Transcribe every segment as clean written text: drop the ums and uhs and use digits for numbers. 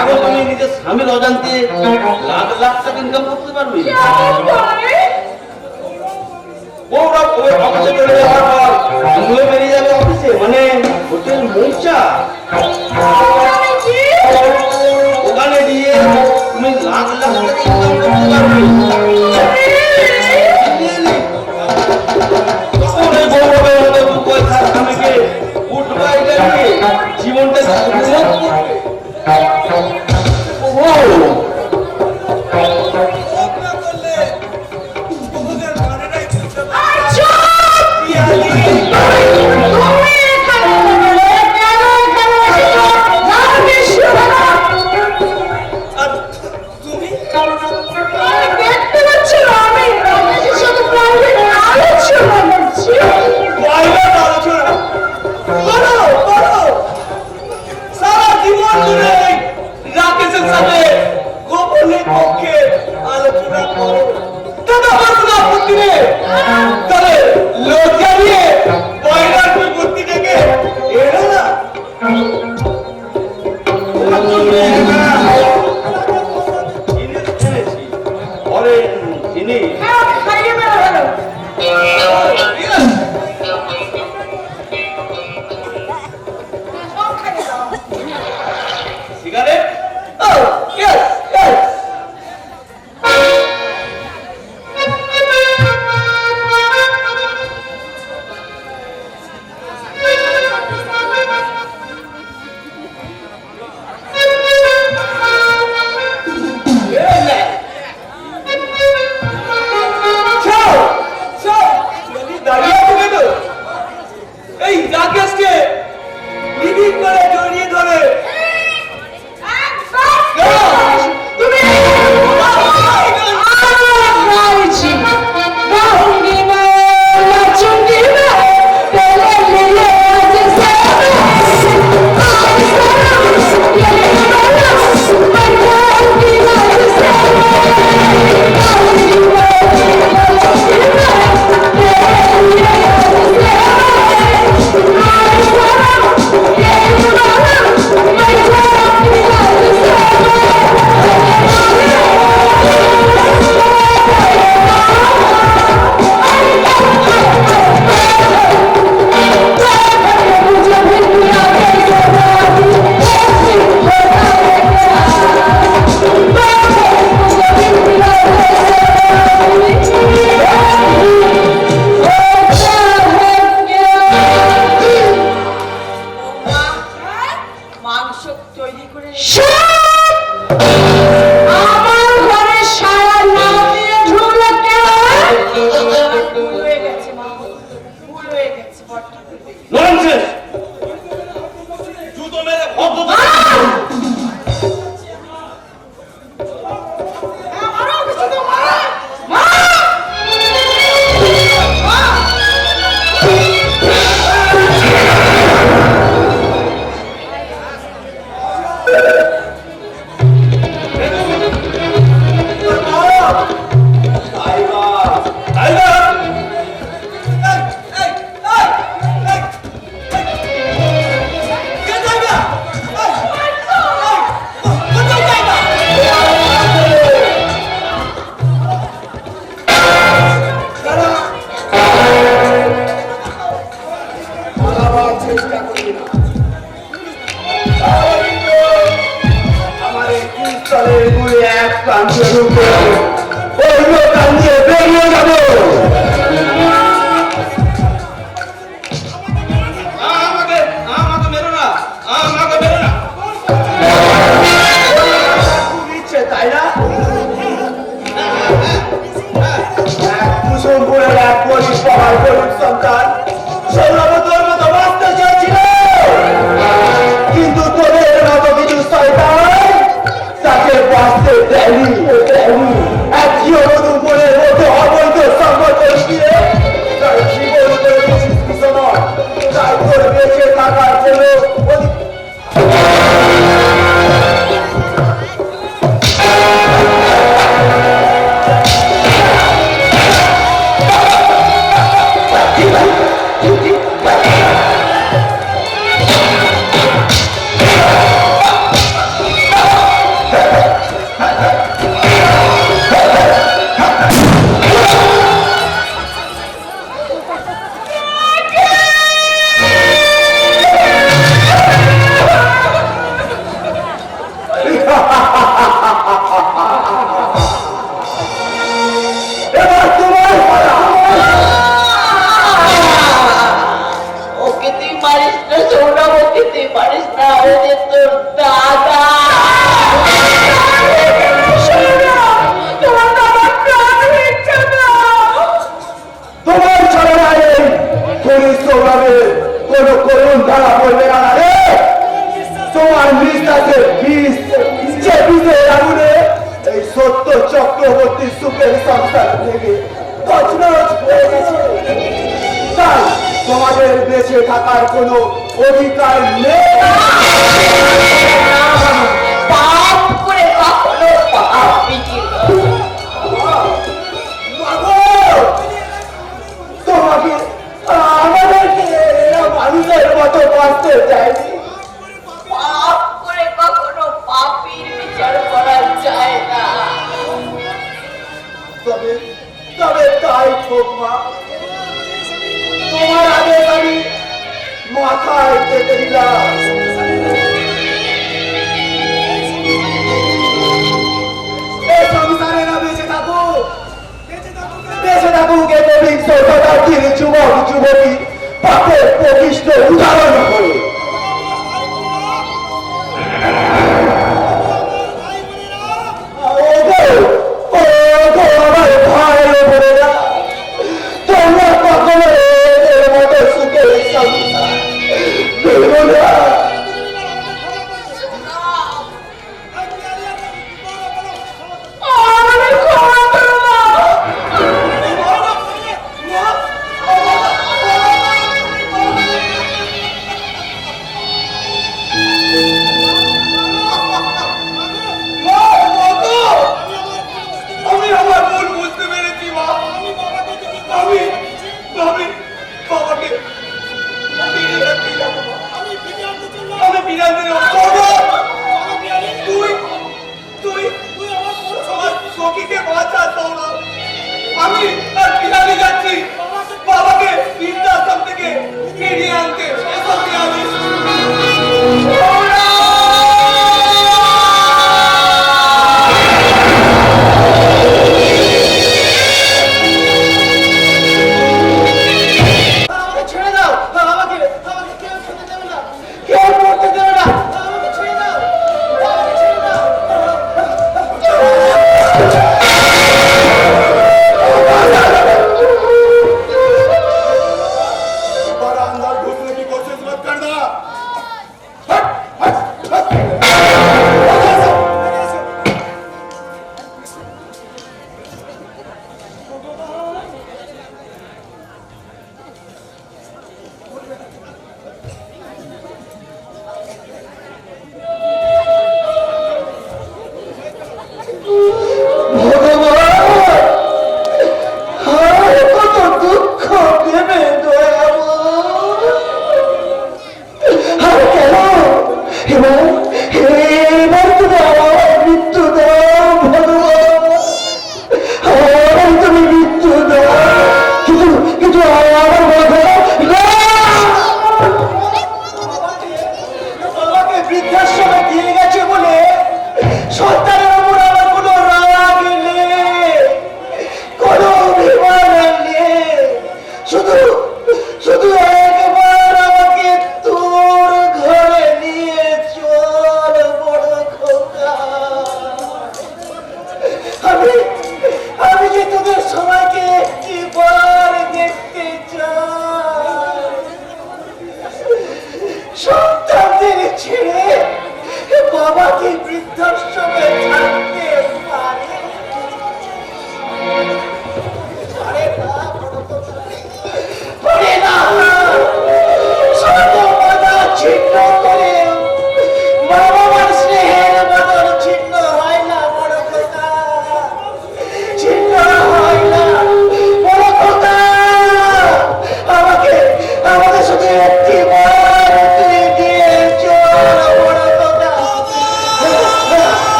এখন তুমি নিজের স্বামীর অজান্তে লাখ লাখ টাকা ইনকাম করতে পারবে। ওরা অফিসে চলে যাওয়ার পর তুমিও বেরিয়ে যাবে অফিসে, মানে হোটেল মৌচা, ওখানে গিয়ে তুমি লাখ লাখ টাকা ইনকাম করতে পারবে। জীবনটা এবার তোমার পালা। ওকে তুই মারিস না সোনা, ওকে তুই মারিস না, ও যে তোর দাদা। তোমার দাদা প্রাণ হচ্ছে না। তোমার ছড়ায় কোন সৌরভের কোন করুণ ধারা বলবে না রে। তোমার নিঃশ্বাসে বিষ, যে বিষের আগুনে এই সত্য চক্রবর্তী সুখের সংসার থেকে তছনছ হয়ে গেছে। তাই তোমাদের বেঁচে থাকার কোনো অধিকার নেই। পাপ করে কখনো পাপ বিচিল। তোমাকে আমাদেরকে এরা মানুষের মতো বাঁচতে চাইনি। পাপ করে কখনো পাপীর বিচার করা যায় না। তবে তবে তাই হোক মা, তোমার আদেশ আমি মাথায় পেতে দিলাম। এই সংসারে না বেঁচে থাকুক, বেঁচে থাকুক একবিংশ শতাব্দীর যুবক যুবতী পাপের প্রকৃষ্ট উদাহরণ হয়ে। আমার ভাইয়ের উপরে না, তোমরা কখনো এর মতো সুখের সংসার ভেবো না।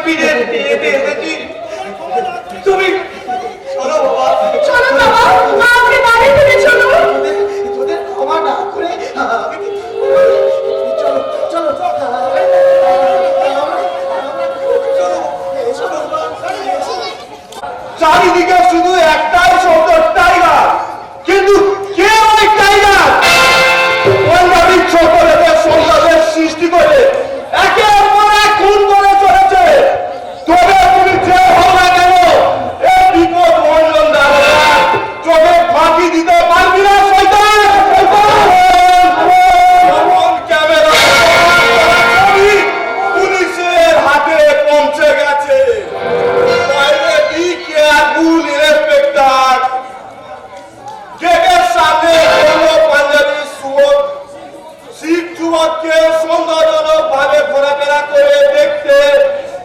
বিয়ে দিয়ে এসেছি। তুমি চলো বাবা, চলো বাবা, আপনি বাড়ি থেকে চলো। তোদের ক্ষমা না করে চলো চলো চারিদিকে শুধু একটাই শব্দ, টাইগার। কিন্তু কে ওই টাইগার? পঞ্জাবির ছোটদের সন্তানের সৃষ্টি করে একের পর এক খুন করে চলেছে। তবে তুমি যে হও না কেন, এই বিপদ মন্ডল দ্বারা চোখে ফাঁকি দিতে পারবি না শয়তান। এমন ক্যামেরা ছবি পুলিশের হাতে পৌঁছে গেছে। বাইরে বি কেয়ারফুল ইন্সপেক্টর। গেটের সামনে কোনো পাঞ্জাবি শিখ যুবককে সন্দেহজনক ভাবে ঘোরাফেরা করে দেখতে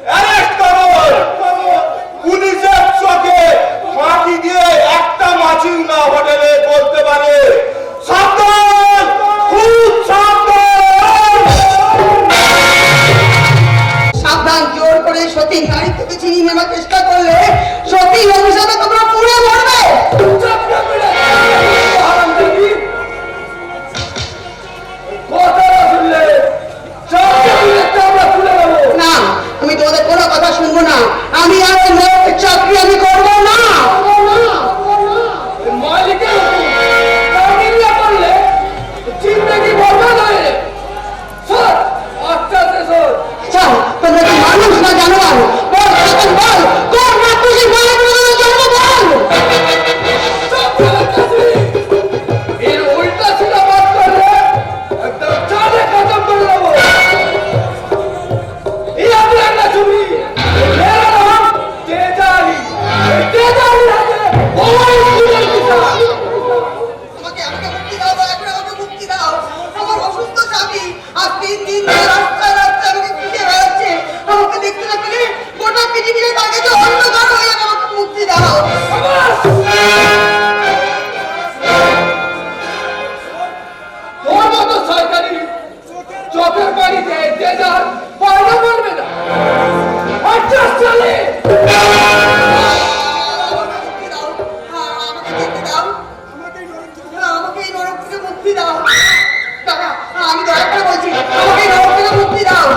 অ্যারেস্ট করুন। পুলিশের চোখে ফাঁকি দিয়ে একটা মাছিও না হোটেলে বলতে পারে। সাবধান, খুব সাবধান। সাবধান, জোর করে সতী গাড়ি থেকে চিনি নেওয়ার চেষ্টা করলে সতী অভিশাপে তোমরা পুড়ে মরবে। না, আমি তোমাদের কোনো কথা শুনবো না। আমি আর ওই মেয়ের চাকরি আমি করবো না। আচ্ছা, তোমরা কি মানুষ না জানোয়ার? বল, এখন বল, কোন রাক্ষসী মায়ের প্রয়োজনে জন্ম বল। আমাকে মুক্তি দাও, দয়া করে আমাকে মুক্তি দাও। আমার অসুস্থ স্বামী আজ 3 দিন ধরে রাস্তায় রাস্তায় আমাকে খুঁজে বেড়াচ্ছে। আমাকে দেখতে না পেলে গোটা পৃথিবীর তাকে যে অন্ধকার হয়ে যাবে। আমাকে মুক্তি দাও। তোর মতো সরকারি চোখের বাড়িতে যে যার পয়সা করবে না। পঞ্চাশ চলে আমাকে মুক্তি দাও। আমাকে যেতে দাও। আমাকে এই নরক থেকে মুক্তি দাও। দাদা, আমি দয়া করে বলছি, আমাকে এই নরক থেকে মুক্তি দাও।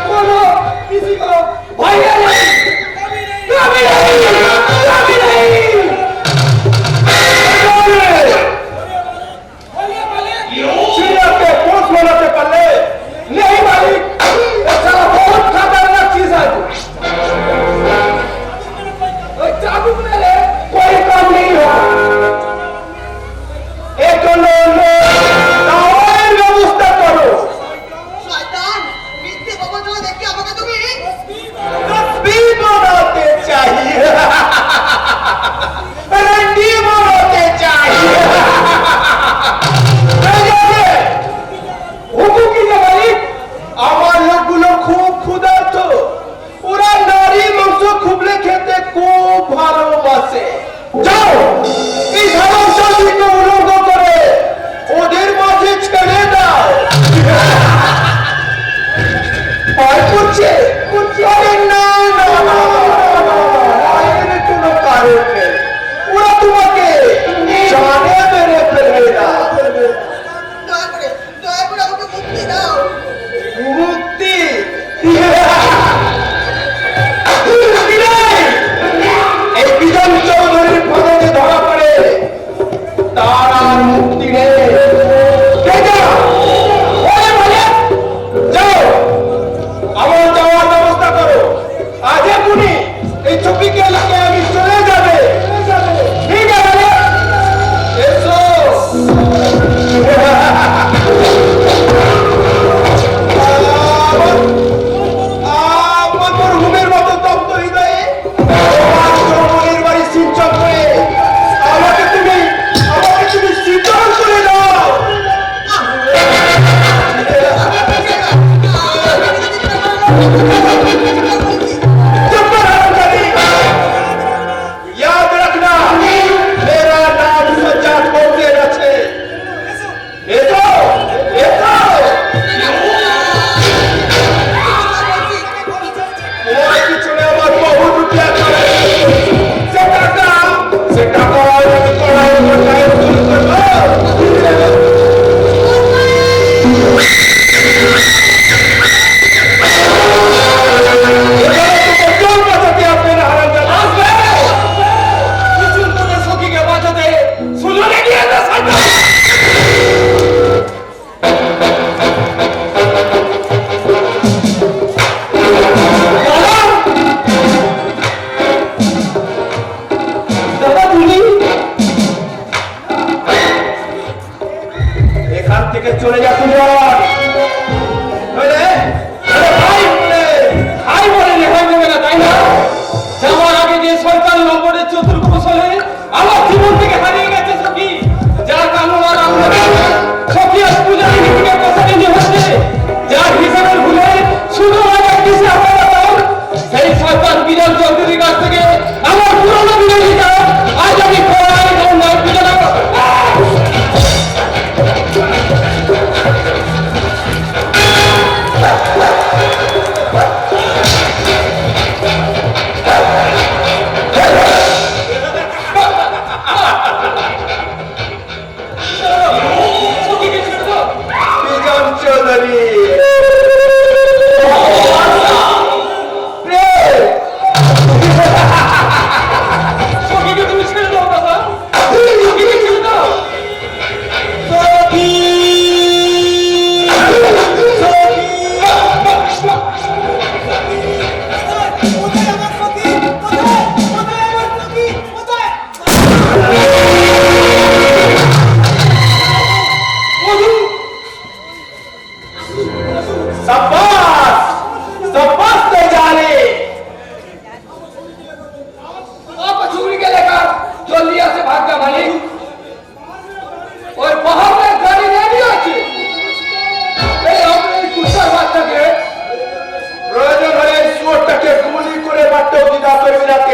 কোনো किसी को भय नहीं, कभी नहीं, कभी नहीं। सीनियर के पोस्ट बनाते पल्ले नहीं मालिक। अच्छा, बहुत खतरनाक चीज है। ओए चाबुक ले ले। कोई काम नहीं हुआ। एक ব্যবস্থা করো। শয়তান, মিথ্যে প্রবচনা দেখে আমাকে তুমি तस्वीर बनाते चाहिए, रंडी बनाते चाहिए। হুকুম কি যে মালিক? আমার লোকগুলো খুব ক্ষুধার্ত। ওরা নারী মাংস খুবলে খেতে খুব ভালোবাসে। যাও, এই সমস্যাটিকে উলঙ্গ করে ওদের মাঝে ছেড়ে দাও। ভয় করছে? আরে না না না, ভয়ের কোনো কারণ নেই। ওরা তোমাকে জানে মেরে ফেলবে না। দয়া করে আমাকে মুক্তি দাও। মুক্তি এই বিজন চৌধুরীর ফাঁদে ধরা পড়ে তার আর মুক্তি নেই। যাও, আমার যাওয়ার ব্যবস্থা করো। আজ এখনই এই ছবিকে এলাকে আমি চলে যাবে। ঠিক আছে, এসো। আমার মরহুমের মতো তপ্ত হৃদয়ে তোমার যৌবনের বাড়ি সিঞ্চন করে আমাকে তুমি শীতল করে দাও। চুপ কর, হারামজাদি।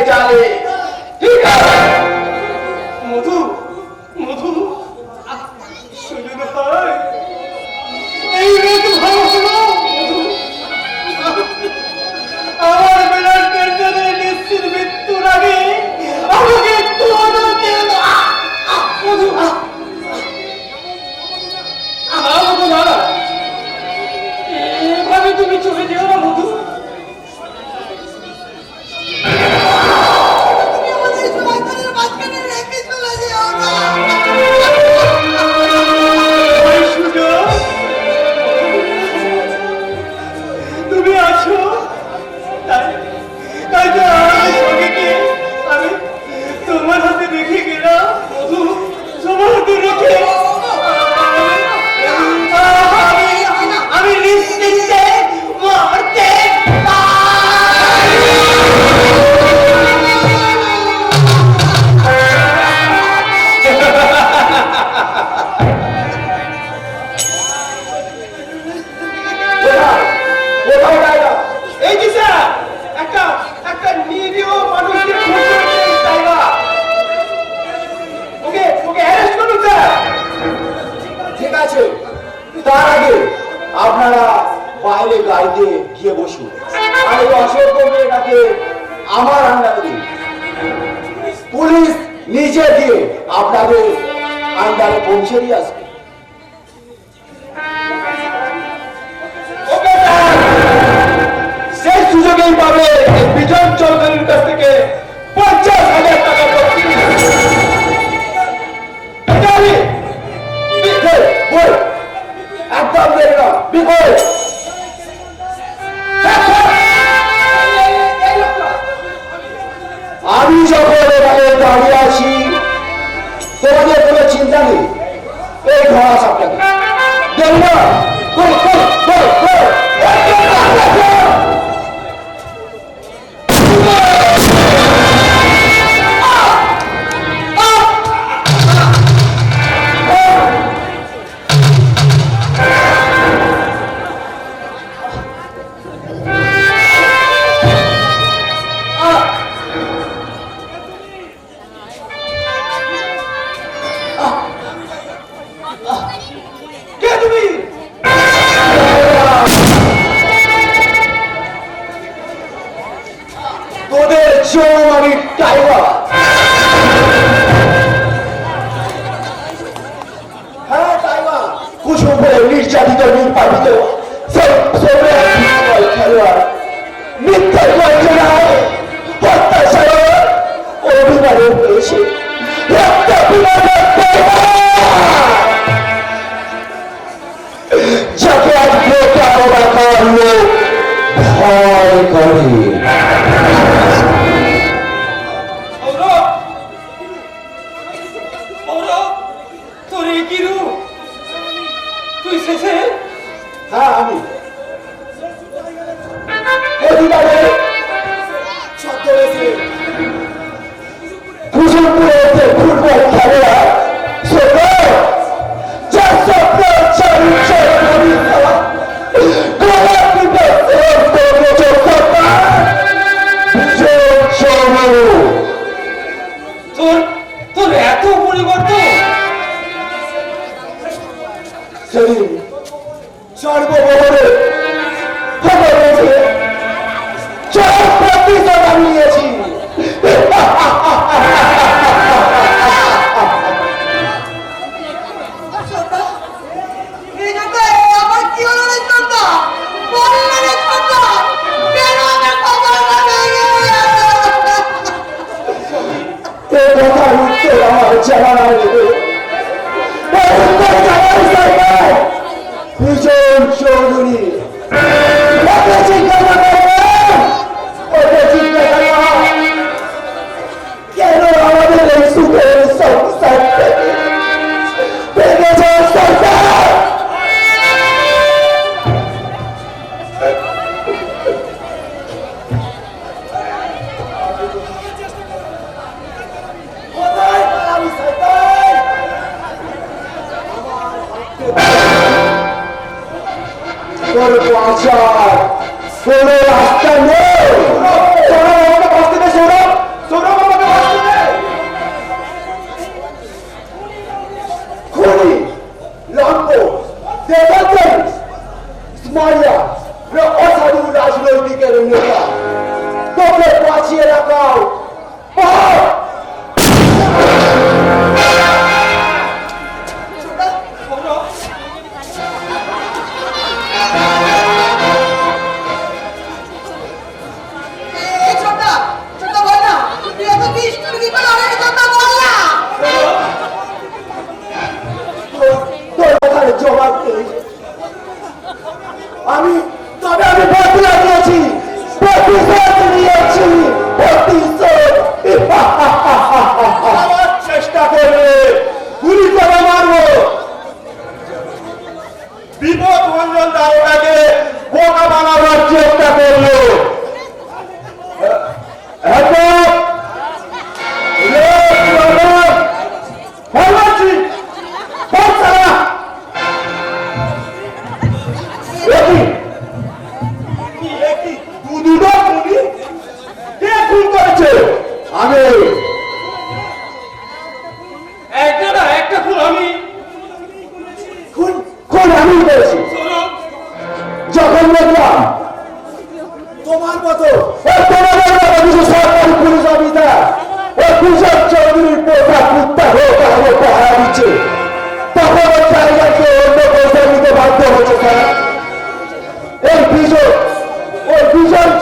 জানে। ঠিক আছে মধু মধু সুযোগ হয় এই মেয়েকে ভালোবাসো আমার বেলার পেছনে নিশ্চিত মৃত্যুর আগে আমাকে একটু অনুমতি দিয়ে দাও। মধু মধু না এভাবে তুমি চলে যেও না মধু। তুমি আমাদের সবাইকারের মাঝখানে রেখে চলে যেও না। ওই সুযোগ তুমি আছো তাই তাই তো আমার সঙ্গে আমি তোমার হাতে রেখে গেলাম মধু তোমার হাতে রেখে আমি নিশ্চিন্তে মরতে কোথায় টাইগার? এই যে স্যার একটা নিরীহ মানুষকে খুন করেছে এই টাইগার। ওকে অ্যারেস্ট করুন স্যার। ঠিক আছে, তার আগে আপনারা বাইরে গাড়িতে গিয়ে বসুন আর এই অসভ্য মেয়েটাকে আমার আন্ডারে দিন। পুলিশ নিজে দিয়ে আপনাদের আন্ডারে পৌঁছে দিয়ে আসবে। ওকে স্যার, সেই সুযোগেই পাবে এই বিজন চৌধুরীর কাছ থেকে 50,000 টাকা বকশিশ। একদম দেরি না, বিপদ। আমি যখন এখানে দাঁড়িয়ে আছি তোমাদের কোনো চিন্তা নেই। এই ঘোড়া সাপটাকে দেরি না, কই কই কই কই কে তুমি? তোদের জন্য আমি টাইগার। হ্যাঁ টাইগার, কুসুম বলে নির্যাতিত নির্বাচিত খেলোয়াড় মিথ্যা বঞ্চনায় অত্যাচার অভিমানে পেয়েছে যাকে আজ মোকাবেলা করলো ভয় করে। তোর কি রূপ তুই শেষে হ্যাঁ আমি প্রতিবারে ছদ্মবেশে কুসুমপুরেতে ফুটবল খেলোয়াড় ছোট যার স্বপ্ন চরিত্রের ভবিষ্যৎ গোলাপিত তোর এত পরিবর্তন সেদিন সর্ববহরে খবর রয়েছে চরম প্রতিশোধ আমি নিয়েছি। এই জন্য আমার কি হলো রে ছোটদা? বললে রে ছোটদা, কেন আমার খবরটা ভেঙে গেল? এ কথার উত্তর আমার জানা নাই রে। এর উত্তর জানার সরকার বিজন চৌধুরী। ওকে জিজ্ঞাসা করবেন, ওকে জিজ্ঞাসা করা কেন আমাদের এই সুখের সংসার থেকে ভেঙেছে সরকার। কোথায় পালাবি শয়তান? তোর বাঁচার কোনো রাস্তা নেই। সৌরভ, আমাকে বাঁচতে দে সৌরভ।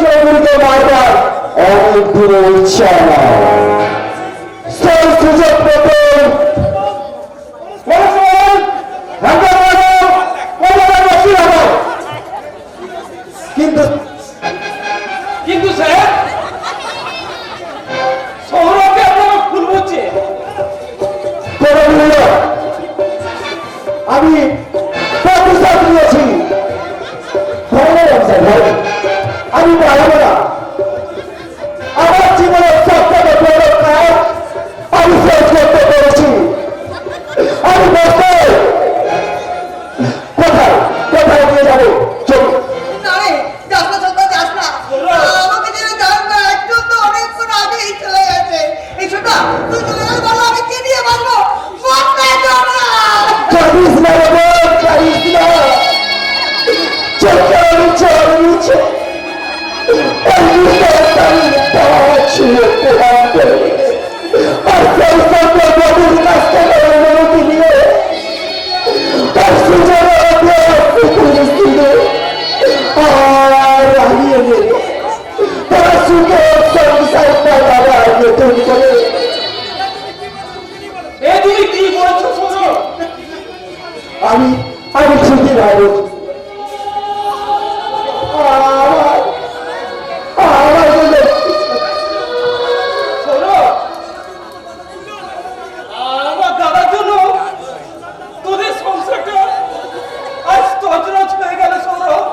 চৌধুরীকে মারবার অনেক দূরে ইচ্ছা আমার। সেই সুযোগ পেতে কিন্তু কিন্তু স্যার সৌরভকে আপনারা ভুল বুঝছে। আমি প্রতিশোধ নিয়েছি। আমি পারব না। আমার জীবনের সবথেকে বড় কাজ আমি শেষ করতে পেরেছি। আমি বসে কোথায় কোথায় নিয়ে যাবো? চলুন। না রে, যাস না ছোট্ট, যাস না। আমাকে যেন জান না, একজন তো অনেকক্ষণ আগেই চলে গেছে। এই ছোট্ট, তুই চলে গেলে বলো আমি কি দিয়ে বাঁচবো? বাঁচতে দাও না। জানিস না বাবা, জানিস না চোখে নিচে নিচে এ তুমি কি বলছো সৌরভ? আমি আমি ঠিকই ভাবো সৌরভ, আমার দাদার জন্য তোদের সংসারটা আজ তছনছ হয়ে গেল। সৌরভ,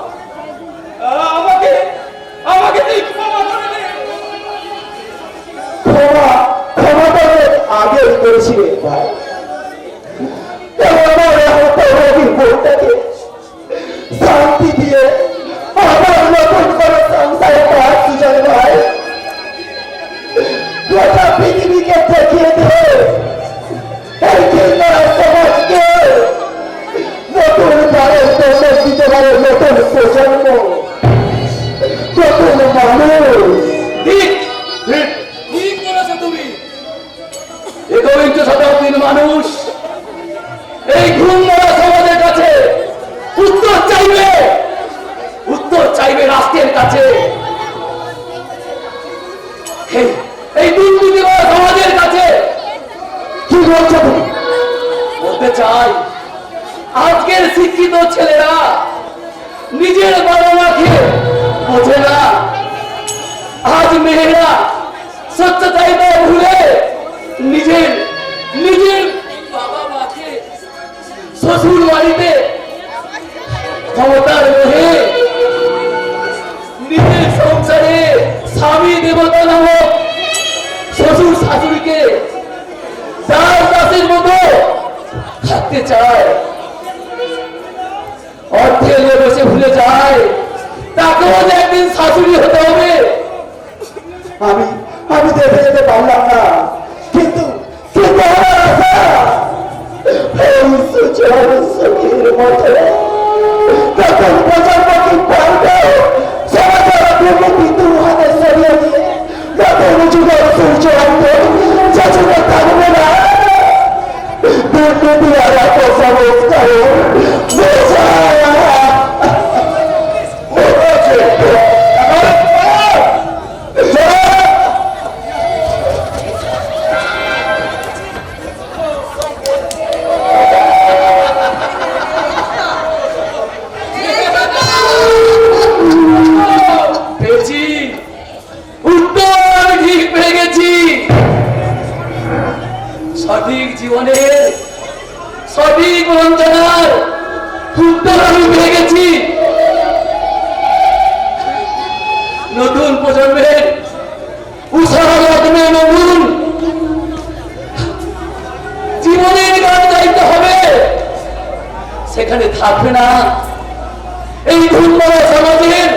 আমাকে আমাকে তুই ক্ষমা করে দে। ক্ষমা করে আগে করেছিলেন ভাই। শান্তি দিয়ে আমার নতুন করে সংসারে কাজ সুযোগ ভাই। গোটা পৃথিবীকে দেখিয়ে দিয়ে এই চিন্তার সমাজকে নতুন ভারত দিতে পারে নতুন প্রজন্ম, নতুন মানুষ। ঠিক ঠিক ঠিক বলেছো তুমি। একবিংশ শতাব্দীর মানুষ এই ঘুম মারা সমাজের কাছে উত্তর চাইবে, উত্তর চাইবে রাষ্ট্রের কাছে। এই দুর্নীতি করা সমাজের কাছে কি বলছো তুমি? বলতে চাই, আজকের শিক্ষিত ছেলেরা নিজের বাবা মাকে বোঝে না। আজ মেয়েরা সত্যতাইটা ভুলে নিজের নিজের বাবা মাকে শ্বশুর বাড়িতে ক্ষমতার মোহে নিজের সংসারে স্বামী দেবতা নামক শ্বশুর শাশুড়িকে দাস দাসের মতো থাকতে চায়। অর্থে বসে ভুলে যায় তাকেও যে একদিন শাশুড়ি হতে হবে। আমি আমি দেখে যেতে পারলাম না, কিন্তু কিন্তু আমার আশা এই সুচর সখীর মতো তখন প্রজন্ম কি পারবে সমাজের দুর্নীতি দূর হাতে সরিয়ে দিয়ে নতুন যুগের সূর্য আনবে, যে যুগে থাকবে না দুর্নীতি আর অপসংস্কার। পেয়েছি উত্তর, আমি ঠিক পেয়ে গেছি। সঠিক জীবনের সঠিক বঞ্চনার উত্তর আমি পেয়ে গেছি। নতুন প্রজন্মের উৎসাহ লগ্নে নতুন জীবনের গান গাইতে হবে। সেখানে থাকবে না এই ধূমপান সমাজের